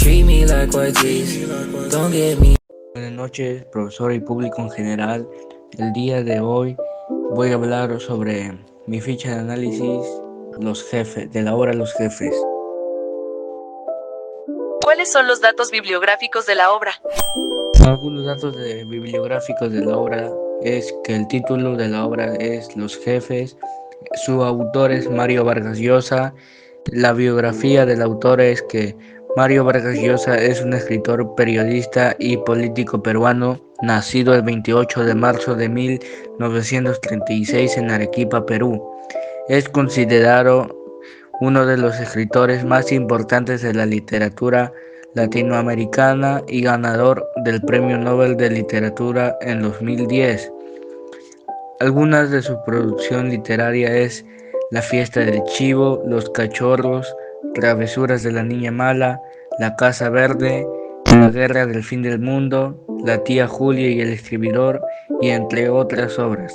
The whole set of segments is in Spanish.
treat me like white teeth. Don't get me. Buenas noches, profesor y público en general. El día de hoy voy a hablar sobre mi ficha de análisis, los jefes, de la obra Los Jefes. ¿Cuáles son los datos bibliográficos de la obra? Algunos datos bibliográficos de la obra es que el título de la obra es Los Jefes, su autor es Mario Vargas Llosa. La biografía del autor es que Mario Vargas Llosa es un escritor, periodista y político peruano, nacido el 28 de marzo de 1936 en Arequipa, Perú. Es considerado uno de los escritores más importantes de la literatura latinoamericana y ganador del Premio Nobel de Literatura en 2010. Algunas de su producción literaria es La fiesta del chivo, Los cachorros, Travesuras de la niña mala, La casa verde, La guerra del fin del mundo, La tía Julia y el escribidor, y entre otras obras.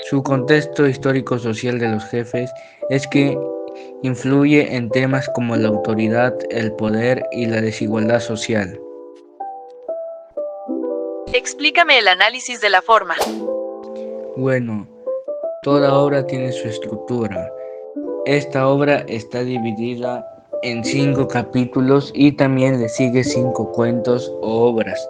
Su contexto histórico-social de Los Jefes es que influye en temas como la autoridad, el poder y la desigualdad social. Explícame el análisis de la forma. Bueno, toda obra tiene su estructura. Esta obra está dividida en 5 capítulos y también le sigue 5 cuentos o obras.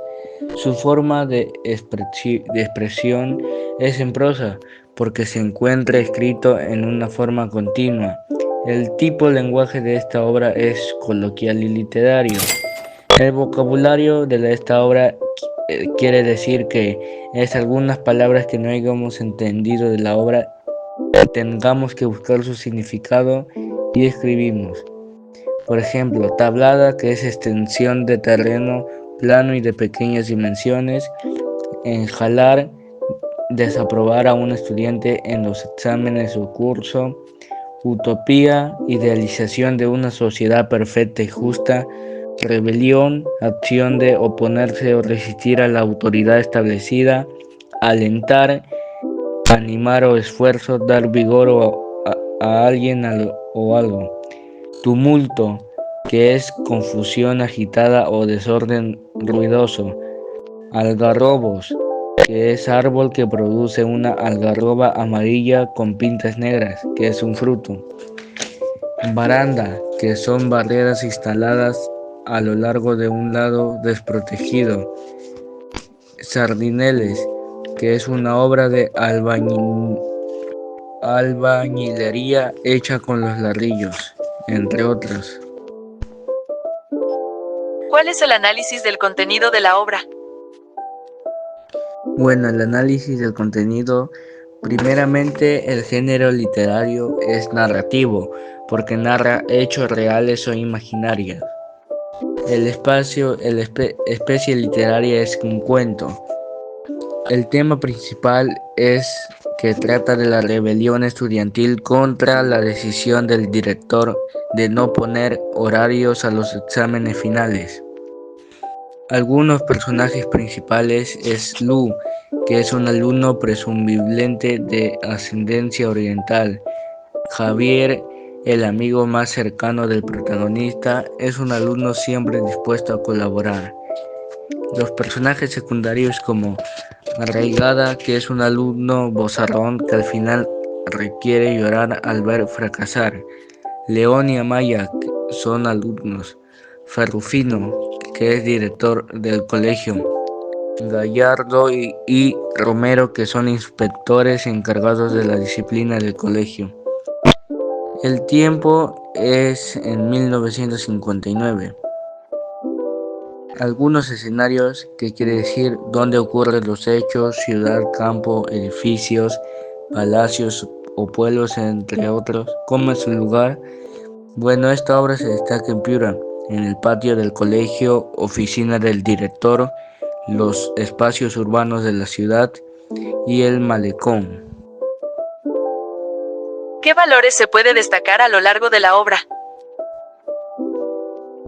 Su forma de expresión es en prosa, porque se encuentra escrito en una forma continua. El tipo de lenguaje de esta obra es coloquial y literario. El vocabulario de esta obra quiere decir que es algunas palabras que no hayamos entendido de la obra, tengamos que buscar su significado y escribimos. Por ejemplo, tablada, que es extensión de terreno plano y de pequeñas dimensiones. Enjalar, desaprobar a un estudiante en los exámenes o curso. Utopía, idealización de una sociedad perfecta y justa. Rebelión, acción de oponerse o resistir a la autoridad establecida. Alentar, animar o esfuerzo, dar vigor a alguien o algo. Tumulto, que es confusión agitada o desorden ruidoso. Algarrobos, que es árbol que produce una algarroba amarilla con pintas negras, que es un fruto. Baranda, que son barreras instaladas a lo largo de un lado desprotegido. Sardineles, que es una obra de albañilería hecha con los ladrillos, entre otros. ¿Cuál es el análisis del contenido de la obra? Bueno, el análisis del contenido, primeramente el género literario es narrativo, porque narra hechos reales o imaginarios. El espacio, especie literaria es un cuento. El tema principal es que trata de la rebelión estudiantil contra la decisión del director de no poner horarios a los exámenes finales. Algunos personajes principales es Lu, que es un alumno presumiblemente de ascendencia oriental. Javier, el amigo más cercano del protagonista, es un alumno siempre dispuesto a colaborar. Los personajes secundarios como Arraigada, que es un alumno bozarrón que al final requiere llorar al ver fracasar. León y Amaya, que son alumnos. Ferrufino, que es director del colegio. Gallardo y Romero, que son inspectores encargados de la disciplina del colegio. El tiempo es en 1959. Algunos escenarios, que quiere decir dónde ocurren los hechos: ciudad, campo, edificios, palacios o pueblos, entre otros. ¿Cómo es su lugar? Bueno, esta obra se destaca en Piura, en el patio del colegio, oficina del director, los espacios urbanos de la ciudad y el malecón. ¿Qué valores se puede destacar a lo largo de la obra?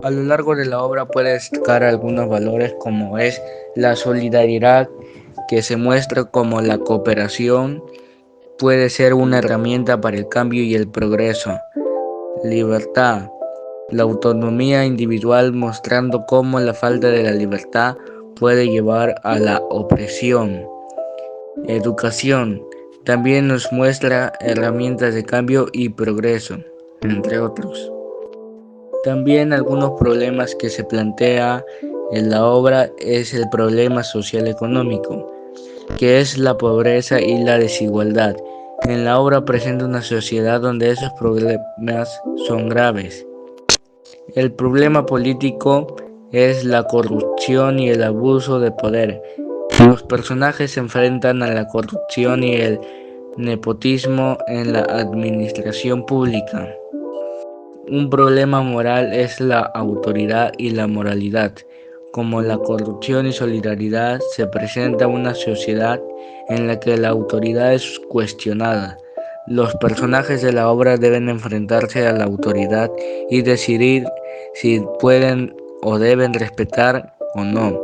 A lo largo de la obra puede destacar algunos valores, como es la solidaridad, que se muestra como la cooperación puede ser una herramienta para el cambio y el progreso. Libertad, la autonomía individual, mostrando cómo la falta de la libertad puede llevar a la opresión. Educación también nos muestra herramientas de cambio y progreso, entre otros. También algunos problemas que se plantea en la obra es el problema social económico, que es la pobreza y la desigualdad. En la obra presenta una sociedad donde esos problemas son graves. El problema político es la corrupción y el abuso de poder. Los personajes se enfrentan a la corrupción y el nepotismo en la administración pública. Un problema moral es la autoridad y la moralidad. Como la corrupción y solidaridad, se presenta una sociedad en la que la autoridad es cuestionada. Los personajes de la obra deben enfrentarse a la autoridad y decidir si pueden o deben respetar o no.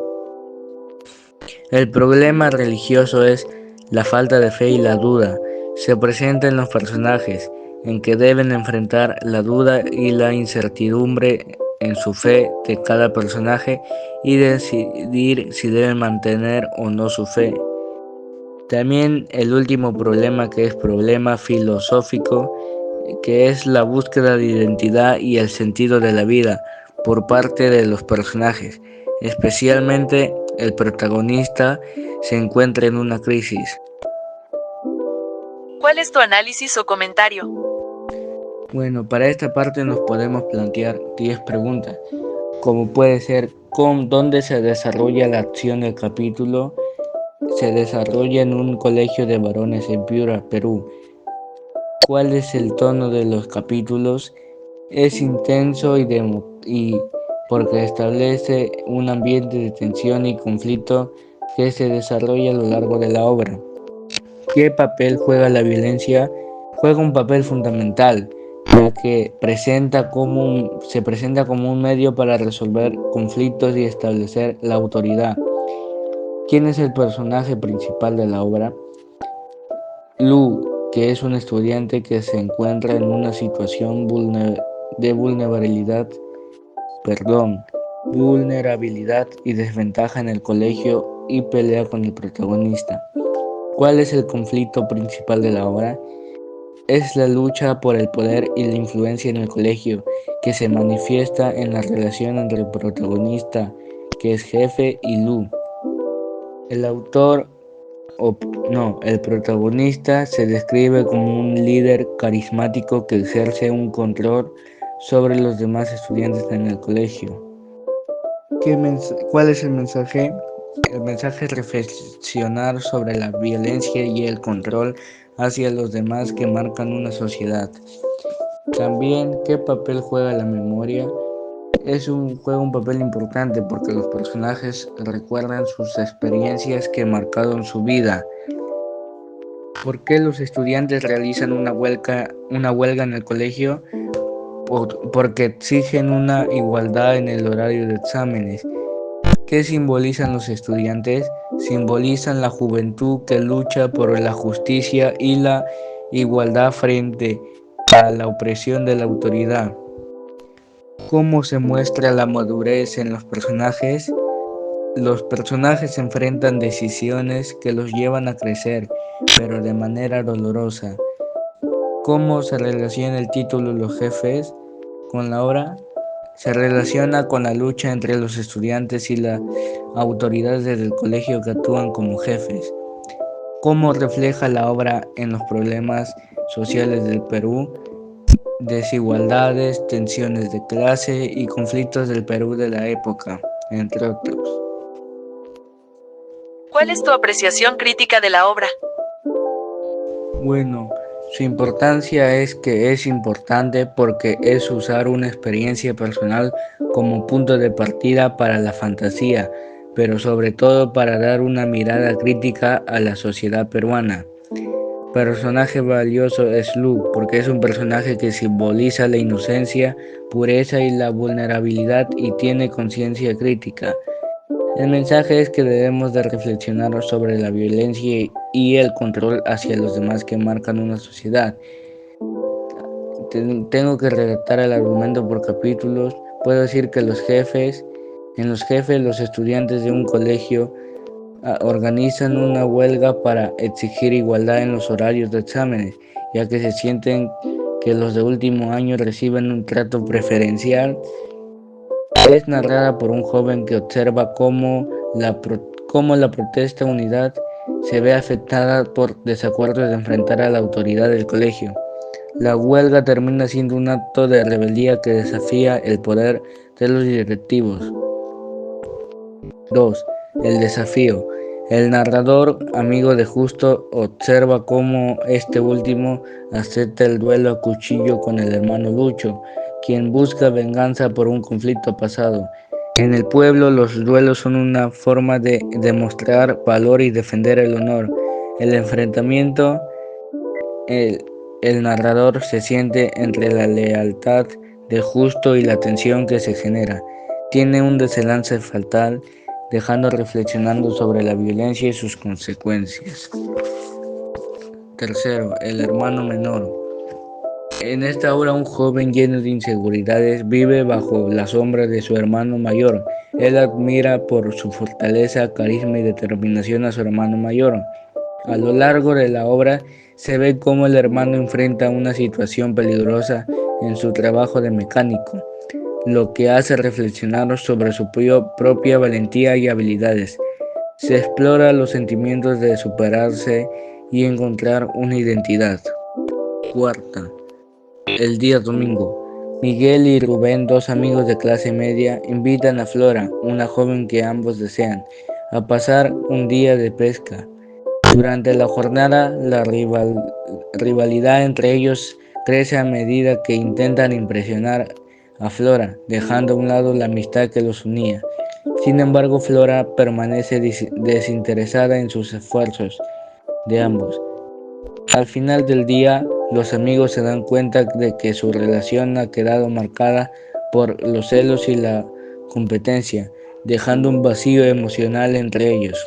El problema religioso es la falta de fe y la duda. Se presenta en los personajes, en que deben enfrentar la duda y la incertidumbre en su fe de cada personaje y decidir si deben mantener o no su fe. También el último problema, que es problema filosófico, que es la búsqueda de identidad y el sentido de la vida por parte de los personajes. Especialmente el protagonista se encuentra en una crisis. ¿Cuál es tu análisis o comentario? Bueno, para esta parte nos podemos plantear 10 preguntas, como puede ser ¿dónde se desarrolla la acción del capítulo? Se desarrolla en un colegio de varones en Piura, Perú. ¿Cuál es el tono de los capítulos? Es intenso y porque establece un ambiente de tensión y conflicto que se desarrolla a lo largo de la obra. ¿Qué papel juega la violencia? Juega un papel fundamental, ya que se presenta como un medio para resolver conflictos y establecer la autoridad. ¿Quién es el personaje principal de la obra? Lu, que es un estudiante que se encuentra en una situación de vulnerabilidad y desventaja en el colegio y pelea con el protagonista. ¿Cuál es el conflicto principal de la obra? Es la lucha por el poder y la influencia en el colegio, que se manifiesta en la relación entre el protagonista, que es jefe, y Lu. El protagonista se describe como un líder carismático que ejerce un control sobre los demás estudiantes en el colegio. ¿Cuál es el mensaje? El mensaje es reflexionar sobre la violencia y el control hacia los demás que marcan una sociedad. También, ¿qué papel juega la memoria? Juega un papel importante porque los personajes recuerdan sus experiencias que marcaron su vida. ¿Por qué los estudiantes realizan una huelga en el colegio? Porque exigen una igualdad en el horario de exámenes. ¿Qué simbolizan los estudiantes? Simbolizan la juventud que lucha por la justicia y la igualdad frente a la opresión de la autoridad. ¿Cómo se muestra la madurez en los personajes? Los personajes enfrentan decisiones que los llevan a crecer, pero de manera dolorosa. ¿Cómo se relaciona el título Los jefes con la obra? Se relaciona con la lucha entre los estudiantes y las autoridades del colegio que actúan como jefes. ¿Cómo refleja la obra en los problemas sociales del Perú? Desigualdades, tensiones de clase y conflictos del Perú de la época, entre otros. ¿Cuál es tu apreciación crítica de la obra? Bueno, su importancia es que es importante porque es usar una experiencia personal como punto de partida para la fantasía, pero sobre todo para dar una mirada crítica a la sociedad peruana. Personaje valioso es Lu, porque es un personaje que simboliza la inocencia, pureza y la vulnerabilidad y tiene conciencia crítica. El mensaje es que debemos de reflexionar sobre la violencia y el control hacia los demás que marcan una sociedad. tengo que redactar el argumento por capítulos. Puedo decir que en los jefes, los estudiantes de un colegio organizan una huelga para exigir igualdad en los horarios de exámenes, ya que se sienten que los de último año reciben un trato preferencial. Es narrada por un joven que observa cómo la protesta unidad se ve afectada por desacuerdos de enfrentar a la autoridad del colegio. La huelga termina siendo un acto de rebeldía que desafía el poder de los directivos. 2. El desafío. El narrador, amigo de Justo, observa cómo este último acepta el duelo a cuchillo con el hermano Lucho, quien busca venganza por un conflicto pasado. En el pueblo, los duelos son una forma de demostrar valor y defender el honor. El enfrentamiento, el narrador se siente entre la lealtad de Justo y la tensión que se genera. Tiene un desenlace fatal, dejando reflexionando sobre la violencia y sus consecuencias. Tercero, el hermano menor. En esta obra, un joven lleno de inseguridades vive bajo la sombra de su hermano mayor. Él admira por su fortaleza, carisma y determinación a su hermano mayor. A lo largo de la obra se ve cómo el hermano enfrenta una situación peligrosa en su trabajo de mecánico, lo que hace reflexionar sobre su propia valentía y habilidades. Se explora los sentimientos de superarse y encontrar una identidad. Cuarta, el día domingo. Miguel y Rubén, dos amigos de clase media, invitan a Flora, una joven que ambos desean, a pasar un día de pesca. Durante la jornada, la rivalidad entre ellos crece a medida que intentan impresionar a Flora, dejando a un lado la amistad que los unía. Sin embargo, Flora permanece desinteresada en sus esfuerzos de ambos. Al final del día, los amigos se dan cuenta de que su relación ha quedado marcada por los celos y la competencia, dejando un vacío emocional entre ellos.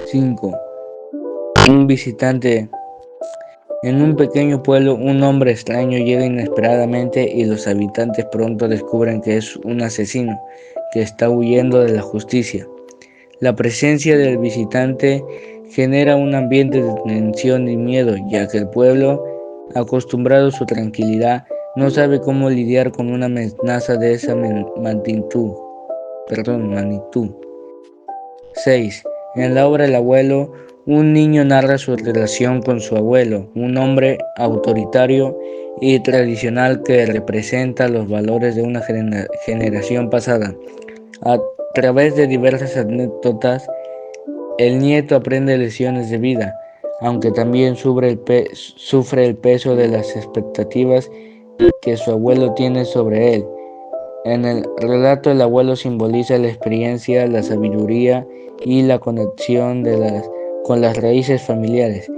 5. Un visitante. En un pequeño pueblo, un hombre extraño llega inesperadamente y los habitantes pronto descubren que es un asesino que está huyendo de la justicia. La presencia del visitante genera un ambiente de tensión y miedo, ya que el pueblo, acostumbrado a su tranquilidad, no sabe cómo lidiar con una amenaza de esa magnitud. 6. En la obra El abuelo, un niño narra su relación con su abuelo, un hombre autoritario y tradicional que representa los valores de una generación pasada. A través de diversas anécdotas, el nieto aprende lecciones de vida, aunque también sufre el peso de las expectativas que su abuelo tiene sobre él. En el relato, el abuelo simboliza la experiencia, la sabiduría y la conexión con las raíces familiares,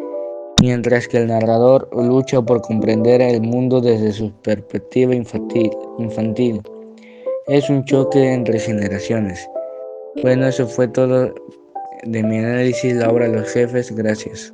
mientras que el narrador lucha por comprender el mundo desde su perspectiva infantil. Es un choque entre generaciones. Bueno, eso fue todo de mi análisis, la obra Los Jefes. Gracias.